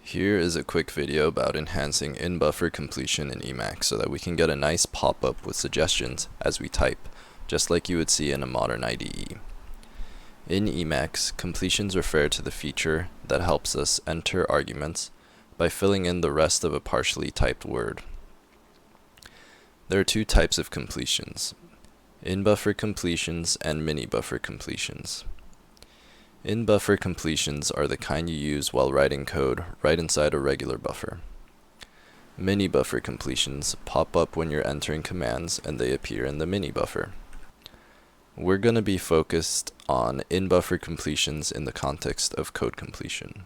Here is a quick video about enhancing in-buffer completion in Emacs so that we can get a nice pop-up with suggestions as we type, just like you would see in a modern IDE. In Emacs, completions refer to the feature that helps us enter arguments by filling in the rest of a partially typed word. There are two types of completions: in-buffer completions and mini-buffer completions. In-buffer completions are the kind you use while writing code right inside a regular buffer. Mini-buffer completions pop up when you're entering commands and they appear in the mini-buffer. We're going to be focused on in-buffer completions in the context of code completion.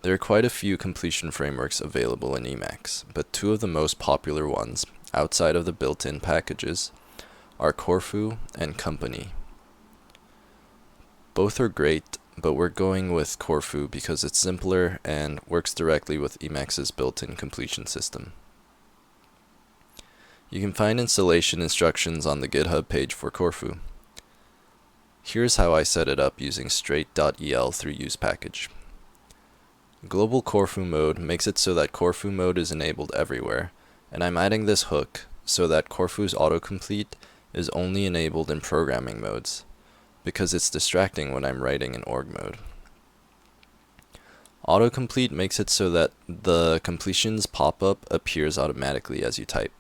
There are quite a few completion frameworks available in Emacs, but two of the most popular ones, outside of the built-in packages, are Corfu and Company. Both are great, but we're going with Corfu because it's simpler and works directly with Emacs's built-in completion system. You can find installation instructions on the GitHub page for Corfu. Here's how I set it up using straight.el through use package. Global-corfu-mode makes it so that corfu-mode is enabled everywhere, and I'm adding this hook so that Corfu's autocomplete is only enabled in programming modes, because it's distracting when I'm writing in org mode. Autocomplete makes it so that the completions pop-up appears automatically as you type.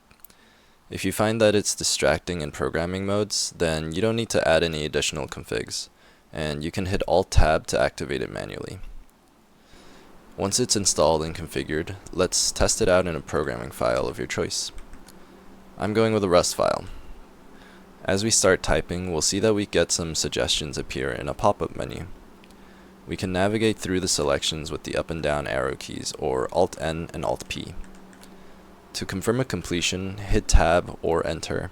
If you find that it's distracting in programming modes, then you don't need to add any additional configs, and you can hit Alt-Tab to activate it manually. Once it's installed and configured, let's test it out in a programming file of your choice. I'm going with a Rust file. As we start typing, we'll see that we get some suggestions appear in a pop-up menu. We can navigate through the selections with the up and down arrow keys, or Alt-N and Alt-P. To confirm a completion, hit Tab or Enter.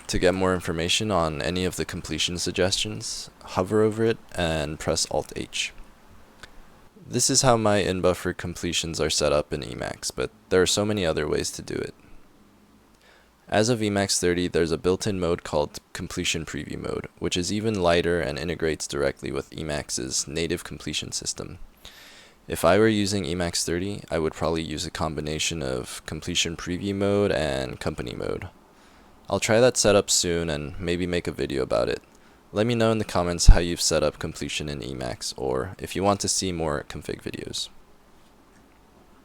To get more information on any of the completion suggestions, hover over it and press Alt-H. This is how my in-buffer completions are set up in Emacs, but there are so many other ways to do it. As of Emacs 30, there's a built-in mode called completion preview mode, which is even lighter and integrates directly with Emacs's native completion system. If I were using Emacs 30, I would probably use a combination of completion preview mode and company mode. I'll try that setup soon and maybe make a video about it. Let me know in the comments how you've set up completion in Emacs, or if you want to see more config videos.